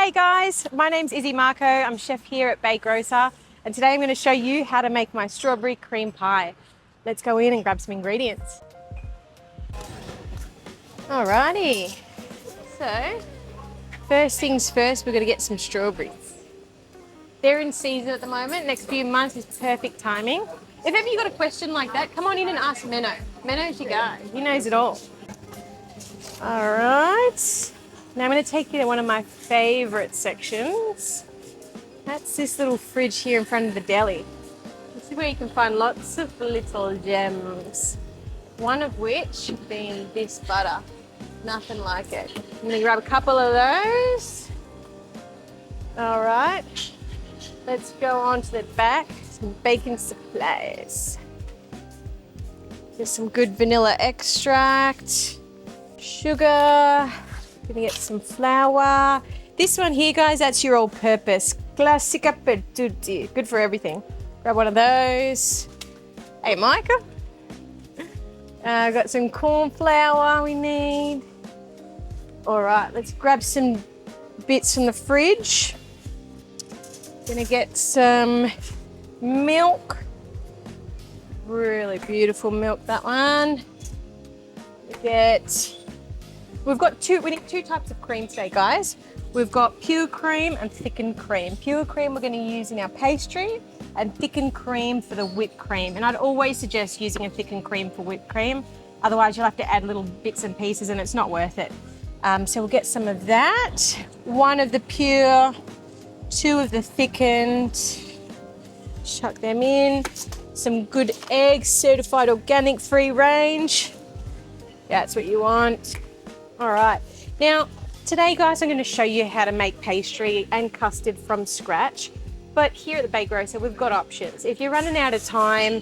Hey guys, my name's Izzy Marco. I'm chef here at Bay Grocer, and today I'm going to show you how to make my strawberry cream pie. Let's go in and grab some ingredients. Alrighty, so first things first, we're going to get some strawberries. They're in season at the moment. Next few months is perfect timing. If ever you got a question like that, come on in and ask Menno. Menno's your guy. He knows it all. All right. Now I'm going to take you to one of my favourite sections. That's this little fridge here in front of the deli. This is where you can find lots of little gems. One of which being this butter. Nothing like it. I'm going to grab a couple of those. All right. Let's go on to the back. Some baking supplies. There's some good vanilla extract. Sugar. Gonna get some flour. This one here, guys, that's your all-purpose. Classica per tutti. Good for everything. Grab one of those. Hey, Micah. Got some corn flour we need. All right, let's grab some bits from the fridge. Gonna get some milk. Really beautiful milk, that one. We need two types of cream today, guys. We've got pure cream and thickened cream. Pure cream we're going to use in our pastry, and thickened cream for the whipped cream. And I'd always suggest using a thickened cream for whipped cream. Otherwise, you'll have to add little bits and pieces and it's not worth it. So we'll get some of that. One of the pure, two of the thickened. Chuck them in. Some good eggs, certified organic, free range. That's what you want. All right, now today, guys, I'm going to show you how to make pastry and custard from scratch. But here at the Bay Grocer, we've got options. If you're running out of time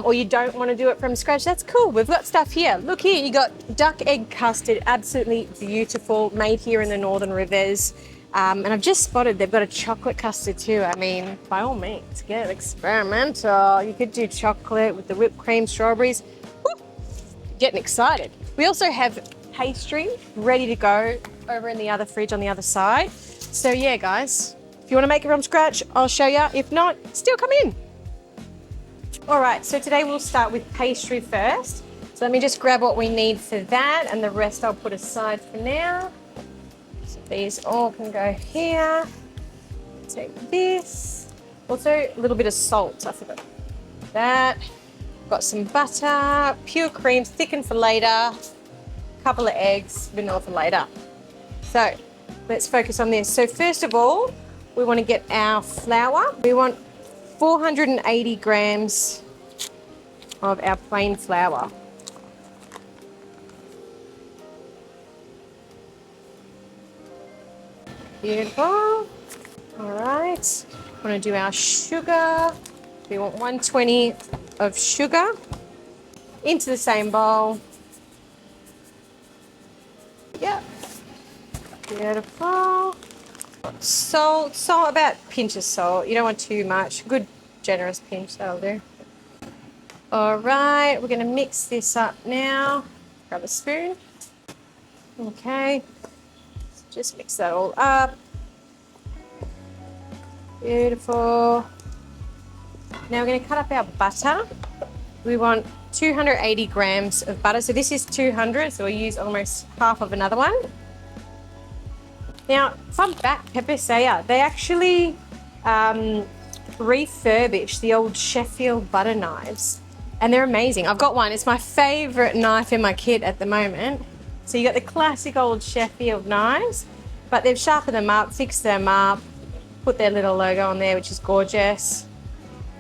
or you don't want to do it from scratch, that's cool. We've got stuff here. Look here, you got duck egg custard, absolutely beautiful, made here in the Northern Rivers. And I've just spotted they've got a chocolate custard too. I mean, by all means, get experimental. You could do chocolate with the whipped cream, strawberries. Woo, getting excited. We also have pastry ready to go over in the other fridge on the other side. So yeah, guys, if you want to make it from scratch, I'll show you. If not, still come in. All right, so today we'll start with pastry first. So let me just grab what we need for that, and the rest I'll put aside for now. So these all can go here. Take this. Also, a little bit of salt, I forgot that. Got some butter, pure cream, thickened for later. Couple of eggs, vanilla for later. So let's focus on this. So first of all, we want to get our flour. We want 480 grams of our plain flour. Beautiful. All right. We want to do our sugar. We want 120 of sugar into the same bowl. Yep. Beautiful. Salt, about a pinch of salt. You don't want too much. Good, generous pinch, that'll do. All right, we're going to mix this up now. Grab a spoon. Okay. Just mix that all up. Beautiful. Now we're going to cut up our butter. We want 280 grams of butter. So this is 200, so we'll use almost half of another one. Now, fun fact, Pepe Saya, they actually refurbish the old Sheffield butter knives, and they're amazing. I've got one. It's my favourite knife in my kit at the moment. So you got the classic old Sheffield knives, but they've sharpened them up, fixed them up, put their little logo on there, which is gorgeous.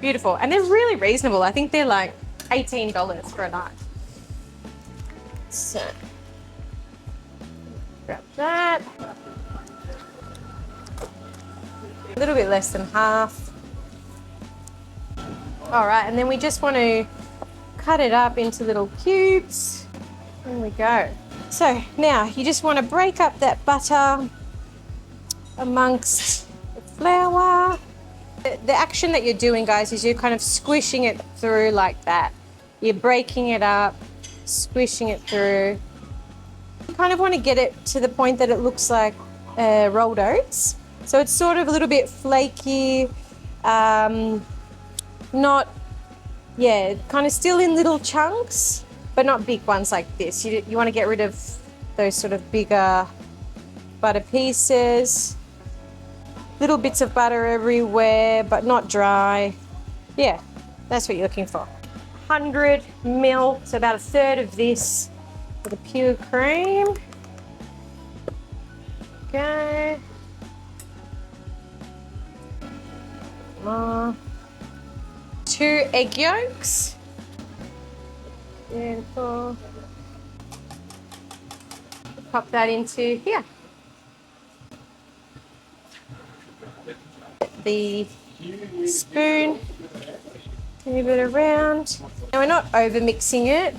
Beautiful. And they're really reasonable. I think they're like $18 for a knife. So, grab that. A little bit less than half. All right, and then we just want to cut it up into little cubes. There we go. So now you just want to break up that butter amongst the flour. The action that you're doing, guys, is you're kind of squishing it through like that. You're breaking it up, squishing it through. You kind of want to get it to the point that it looks like rolled oats. So it's sort of a little bit flaky, not, yeah, kind of still in little chunks, but not big ones like this. You want to get rid of those sort of bigger butter pieces. Little bits of butter everywhere, but not dry. Yeah, that's what you're looking for. 100 ml, so about a third of this for the pure cream. Okay. More. 2 egg yolks. Beautiful. Pop that into here. The spoon, move it around. Now we're not over mixing it,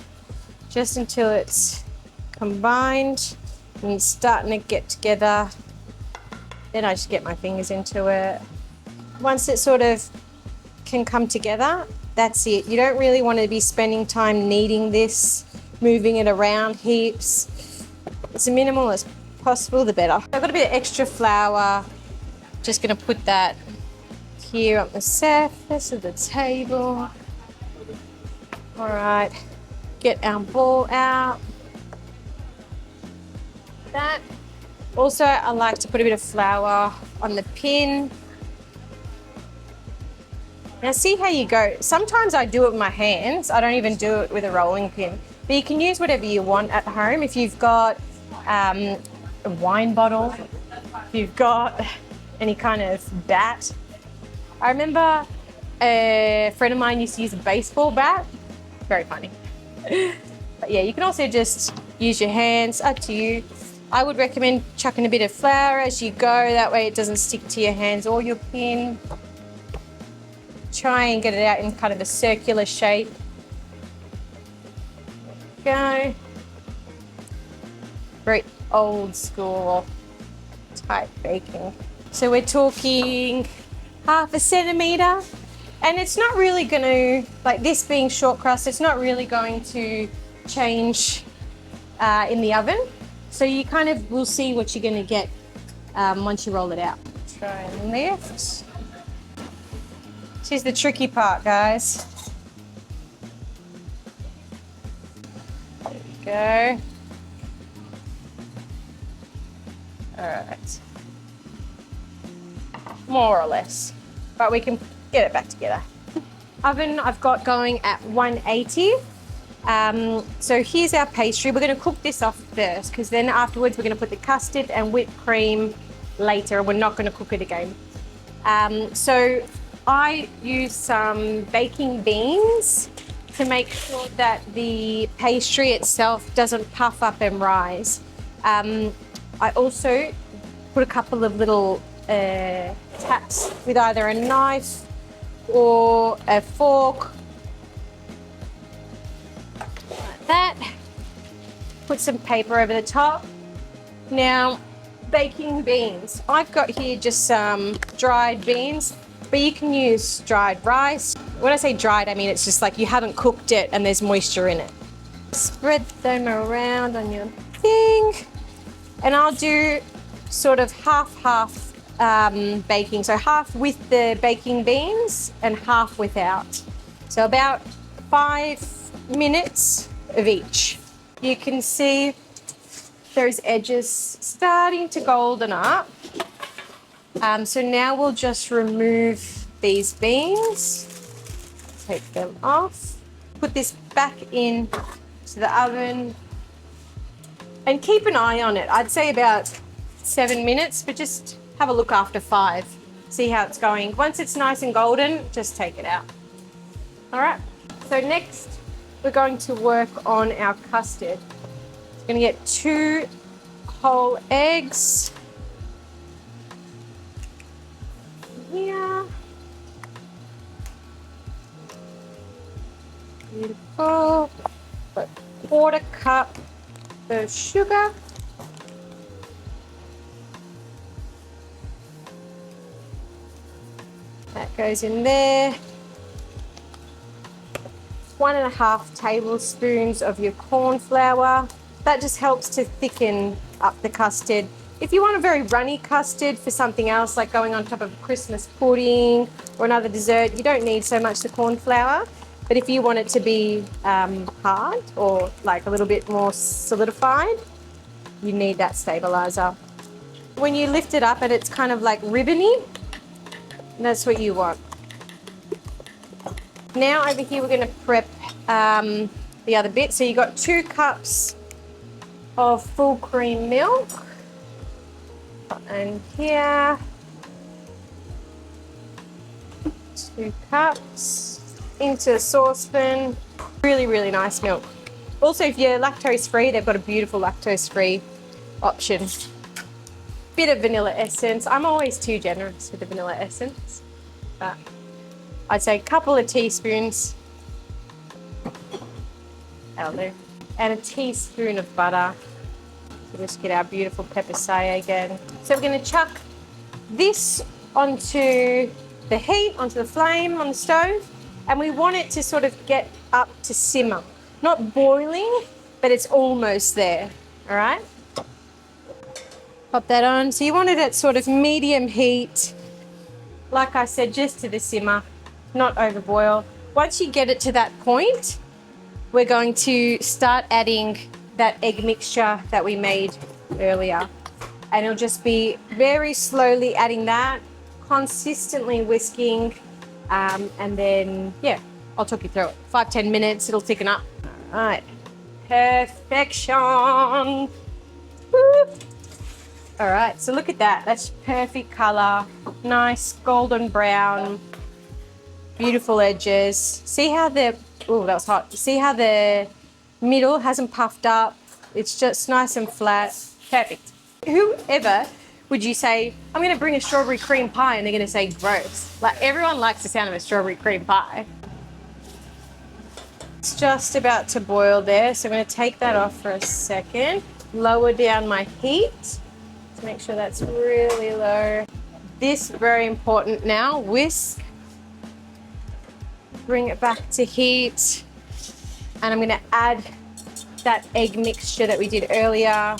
just until it's combined and it's starting to get together. Then I just get my fingers into it. Once it sort of can come together, that's it. You don't really want to be spending time kneading this, moving it around heaps. As minimal as possible, the better. I've got a bit of extra flour. Just going to put that here on the surface of the table. All right, get our ball out. That. Also, I like to put a bit of flour on the pin. Now see how you go. Sometimes I do it with my hands. I don't even do it with a rolling pin. But you can use whatever you want at home. If you've got a wine bottle, if you've got any kind of bat. I remember a friend of mine used to use a baseball bat. Very funny. But yeah, you can also just use your hands, up to you. I would recommend chucking a bit of flour as you go. That way it doesn't stick to your hands or your pin. Try and get it out in kind of a circular shape. Go. Very old school type baking. So we're talking 1/2 centimetre, and it's not really going to, like this being short crust, it's not really going to change in the oven. So you kind of will see what you're going to get once you roll it out. Try and lift. This is the tricky part, guys. There we go. All right. More or less, but we can get it back together. Oven I've got going at 180. So here's our pastry. We're going to cook this off first, because then afterwards we're going to put the custard and whipped cream later. We're not going to cook it again. So I use some baking beans to make sure that the pastry itself doesn't puff up and rise. I also put a couple of little taps with either a knife or a fork, like that. Put some paper over the top. Now, baking beans. I've got here just some dried beans, but you can use dried rice. When I say dried, I mean it's just like you haven't cooked it and there's moisture in it. Spread them around on your thing, and I'll do sort of half-half baking. So half with the baking beans and half without. So about 5 minutes of each. You can see those edges starting to golden up. So now we'll just remove these beans, take them off, put this back in to the oven, and keep an eye on it. I'd say about 7 minutes, but just have a look after 5. See how it's going. Once it's nice and golden, just take it out. All right, so next we're going to work on our custard. We're going to get 2 whole eggs. Here. Beautiful. Put 1/4 cup of sugar. That goes in there. 1.5 tablespoons of your corn flour. That just helps to thicken up the custard. If you want a very runny custard for something else, like going on top of Christmas pudding or another dessert, you don't need so much the corn flour. But if you want it to be hard or like a little bit more solidified, you need that stabilizer. When you lift it up and it's kind of like ribbony, that's what you want. Now over here, we're going to prep the other bit. So you got 2 cups of full cream milk. And here, 2 cups into a saucepan. Really, really nice milk. Also, if you're lactose free, they've got a beautiful lactose free option. Bit of vanilla essence. I'm always too generous with the vanilla essence, but I'd say a couple of teaspoons. That'll do. And a teaspoon of butter. So just get our beautiful pepper say again. So we're going to chuck this onto the heat, onto the flame on the stove, and we want it to sort of get up to simmer. Not boiling, but it's almost there, all right? Pop that on. So you want it at sort of medium heat, like I said, just to the simmer, not over boil. Once you get it to that point, we're going to start adding that egg mixture that we made earlier. And it'll just be very slowly adding that, consistently whisking, and then, yeah, I'll talk you through it. 5-10 minutes, it'll thicken up. All right, perfection. Woo. All right, so look at that. That's perfect color, nice golden brown, beautiful edges. See how the, oh, that was hot. See how the middle hasn't puffed up? It's just nice and flat. Perfect. Whoever would you say, I'm going to bring a strawberry cream pie, and they're going to say gross? Like, everyone likes the sound of a strawberry cream pie. It's just about to boil there, so I'm going to take that off for a second. Lower down my heat to make sure that's really low. This, very important now, whisk. Bring it back to heat. And I'm going to add that egg mixture that we did earlier.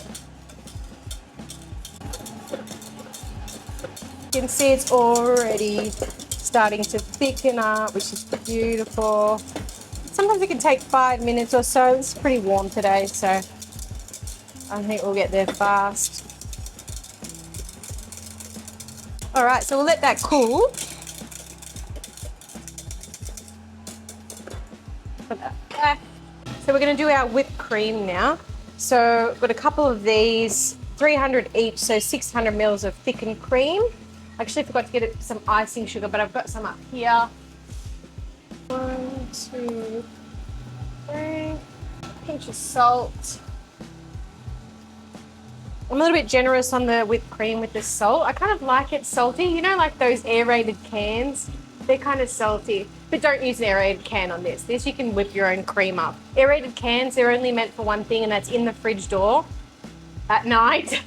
You can see it's already starting to thicken up, which is beautiful. Sometimes it can take 5 minutes or so. It's pretty warm today, so I think we'll get there fast. All right, so we'll let that cool. Put that back. So we're going to do our whipped cream now. So I've got a couple of these, 300 each, so 600 mils of thickened cream. Actually, I forgot to get some icing sugar, but I've got some up here. 1, 2, 3. Pinch of salt. I'm a little bit generous on the whipped cream with the salt. I kind of like it salty. You know, like those aerated cans? They're kind of salty. But don't use an aerated can on this. This you can whip your own cream up. Aerated cans, they're only meant for one thing, and that's in the fridge door at night.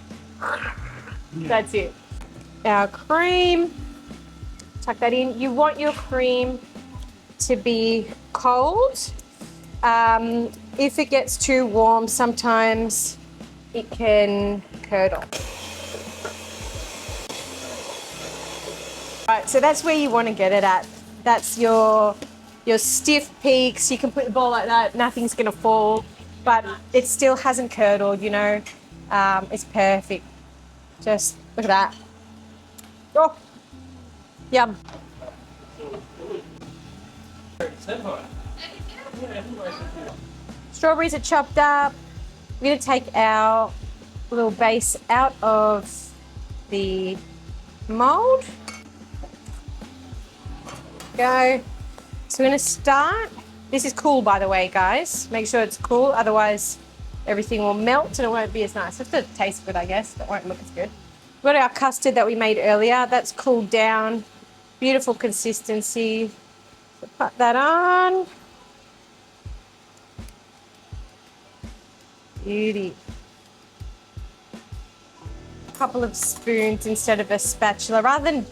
That's it. Our cream, tuck that in. You want your cream to be cold. If it gets too warm, sometimes it can curdle. Right, so that's where you want to get it at. That's your stiff peaks. You can put the ball like that, nothing's going to fall, but it still hasn't curdled, you know. It's perfect. Just look at that. Oh, yum. Strawberries are chopped up. We're going to take our little base out of the mold. Go. So we're going to start. This is cool, by the way, guys. Make sure it's cool, otherwise everything will melt and it won't be as nice. It's going to taste good, I guess, but it won't look as good. We've got our custard that we made earlier. That's cooled down. Beautiful consistency. So put that on. Beauty. A couple of spoons instead of a spatula. Rather than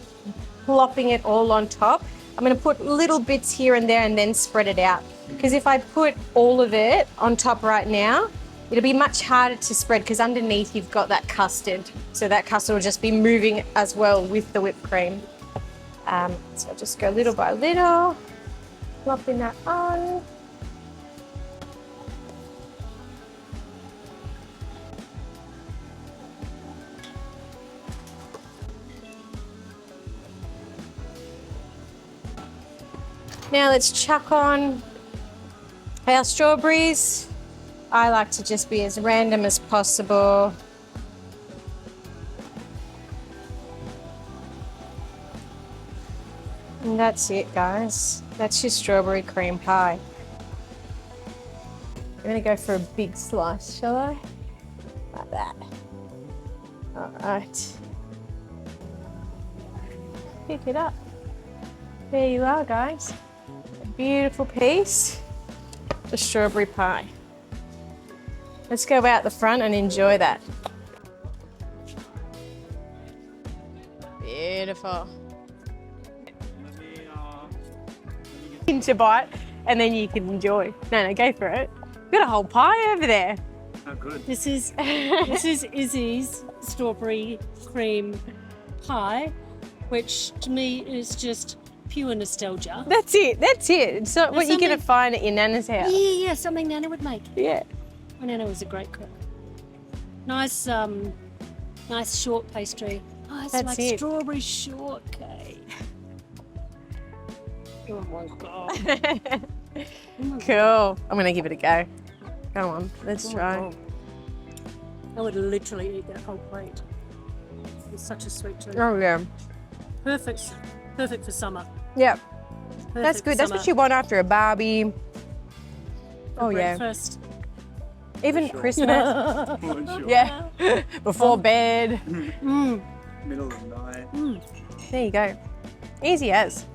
plopping it all on top, I'm going to put little bits here and there and then spread it out. Because if I put all of it on top right now, It'll be much harder to spread because underneath you've got that custard. So that custard will just be moving as well with the whipped cream. So I'll just go little by little, plopping that on. Now let's chuck on our strawberries. I like to just be as random as possible. And that's it, guys. That's your strawberry cream pie. I'm gonna go for a big slice, shall I? Like that. All right. Pick it up. There you are, guys. A beautiful piece of strawberry pie. Let's go out the front and enjoy that. Beautiful. Into bite and then you can enjoy. No, go for it. We've got a whole pie over there. Oh, good. This is Izzy's strawberry cream pie, which to me is just pure nostalgia. That's it. It's not what you're going to find at your Nana's house. Yeah, something Nana would make. Yeah. My Nana was a great cook. Nice, nice short pastry. Oh, it's That's like it. strawberry shortcake. Oh my god. Cool. I'm going to give it a go. Go on, let's try. God. I would literally eat that whole plate. It's such a sweet treat. Oh, yeah. Perfect for summer. Yeah, Perfect that's for good. That's what summer. you want after a barbie. For Oh, yeah. breakfast. Even Sure. Christmas. Sure. Yeah. Before bed. Mm. Middle of the night. Mm. There you go. Easy as.